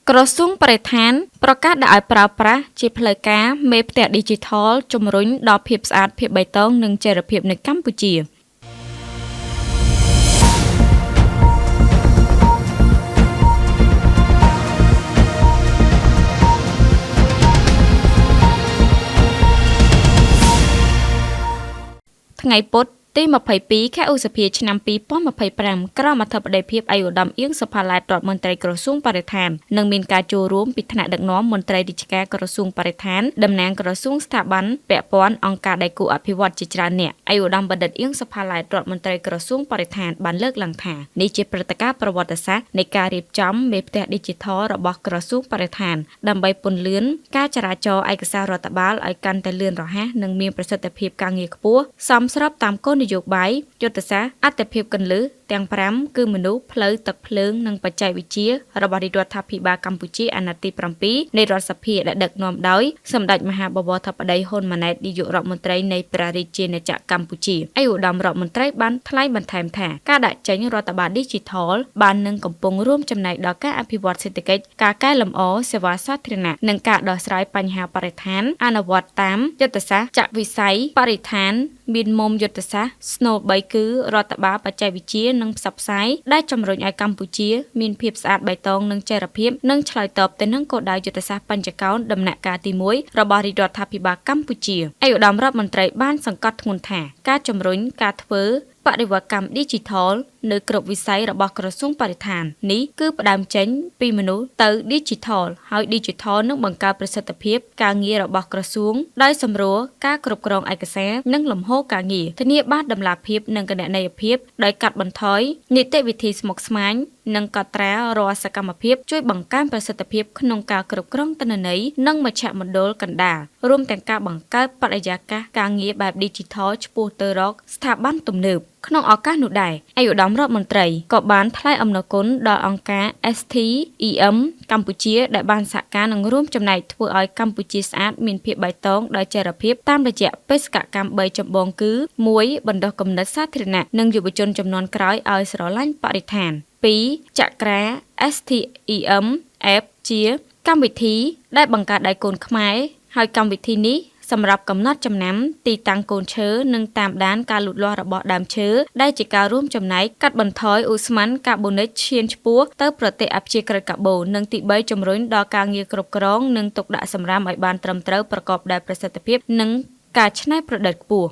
ក្រសួងបរិស្ថានប្រកាសដាក់ឲ្យប្រើប្រាស់ជាផ្លូវការមេផ្ទះឌីជីថលជំរុញដល់ភាពស្អាតភាពបៃតងនិងចីរភាពនៅកម្ពុជាថ្ងៃពុធទី22 ខែឧសភាឆ្នាំ2025ក្រមអធិបតីភាពឯកឧត្តមអៀងសុផាឡែតរដ្ឋមន្ត្រីក្រសួងបរិស្ថាននិងមានការចូលរួមពីថ្នាក់ដឹកនាំមន្ត្រីរាជការក្រសួងបរិស្ថានតំណាងក្រសួងស្ថាប័នពាក់ព័ន្ធអង្គការដៃគូអភិវឌ្ឍន៍ជាច្រើនអ្នកឯកឧត្តមបណ្ឌិតអៀងសុផាឡែតរដ្ឋមន្ត្រីក្រសួងបរិស្ថានបានលើកឡើងថានេះជាព្រឹត្តិការណ៍ប្រវត្តិសាស្ត្រនៃការរៀបចំមេផ្ទះឌីជីថលរបស់ក្រសួងបរិស្ថានដើម្បីពន្លឿនការចរាចរណ៍ឯកសាររដ្ឋបាលឲ្យកាន់តែលឿនរហ័សនិងមានប្រសិទ្ធភាពការងារខ្ពស់សមស្របតាមគោលនយោបាយយុទ្ធសាស្ត្រអត្ថភាពគន្លឹះទាំង5គឺមនុស្សផ្លូវទឹកភ្លើងនិងបច្ចេកវិទ្យារបស់រដ្ឋាភិបាលកម្ពុជាអាណត្តិទី7នៃរដ្ឋសភាដែលដឹកនាំដោយសម្ដេចមហាបវរធិបតីហ៊ុនម៉ាណែតនាយករដ្ឋមន្ត្រីនៃព្រះរាជាណាចក្រកម្ពុជាឯកឧត្តមរដ្ឋមន្ត្រីបានថ្លែងបន្ថែមថាការដាក់ចេញរដ្ឋបាលឌីជីថលបាននឹងកំពុងរួមចំណែកដល់ការអភិវឌ្ឍសេដ្ឋកិច្ចការកែលម្អសេវាសាធារណៈនិងការដោះស្រាយបញ្ហាបរិស្ថានអនុវត្តតាមយុទ្ធសាស្ត្រចាក់វិស័យបរិស្ថានមានមុំយុទ្ធសាស្ត្រស្នូល3គឺរដ្ឋបាលបច្ចេកវិទ្យានិងផ្សព្វផ្សាយដែលជំរុញឲ្យកម្ពុជាមានភាពស្អាតបៃតងនិងចីរភាពនិងឆ្លើយតបទៅនឹងគោលដៅយុទ្ធសាស្ត្របញ្ចកោណដំណាក់កាលទី1របស់រដ្ឋាភិបាលកម្ពុជាឯកឧត្តមរដ្ឋមន្ត្រីបានសង្កត់ធ្ងន់ថាការជំរុញការធ្វើបដិវត្តកម្មឌីជីថលនៅគ្រប់វិស័យរបស់ក្រសួងបរិស្ថាននេះគឺផ្ដើមចេញពីមនុស្សទៅឌីជីថលហើយឌីជីថលនឹងបង្កើតប្រសិទ្ធភាពការងាររបស់ក្រសួងដោយសម្រួលការគ្រប់គ្រងឯកសារនិងលំហូរការងារធានាបានតម្លាភាពនិងគណនេយ្យភាពដោយកាត់បន្ថយនីតិវិធីស្មុគស្មាញនិងកត់ត្រារាល់សកម្មភាពជួយបង្កើនប្រសិទ្ធភាពក្នុងការគ្រប់គ្រងទិន្នន័យនិងមជ្ឈមណ្ឌលកណ្ដាលរួមទាំងការបង្កើតបរិយាកាសការងារបែបឌីជីថលឆ្ពោះទៅរកស្ថាប័នទំនើបក្នុងឱកាសនោះដែរឯកឧត្តមរដ្ឋមន្ត្រីក៏បានថ្លែងអំណរគុណដល់អង្គការ STEM កម្ពុជាដែលបានសហការនិងរួមចំណែកធ្វើឲ្យកម្ពុជាស្អាតមានភាពបៃតងដោយចីរភាពតាមរយៈបេសកកម្ម3ចម្បងគឺ 1. បណ្ដុះគំនិតសាធារណៈនិងយុវជនជំនាន់ក្រោយឲ្យស្រឡាញ់បរិស្ថាន 2. ចក្រា STEM App ជាកម្មវិធីដែលបង្កើតដោយកូនខ្មែរហើយកម្មវិធីនេះសម្រាប់កំណត់ចំណាំទីតាំងកូនឈើនិងតាមដានការលូតលាស់របស់ដើមឈើដែលជាការរួមចំណែកកាត់បន្ថយឧស្ម័នកាបូនិកឈានឆ្ពោះទៅប្រទេសអព្យាក្រឹតកាបូននិងទី3ជំរុញដល់ការងារគ្រប់គ្រងនិងទុកដាក់សម្រាមឲ្យបានត្រឹមត្រូវប្រកបដោយប្រសិទ្ធភាពនិងការច្នៃប្រឌិតខ្ពស់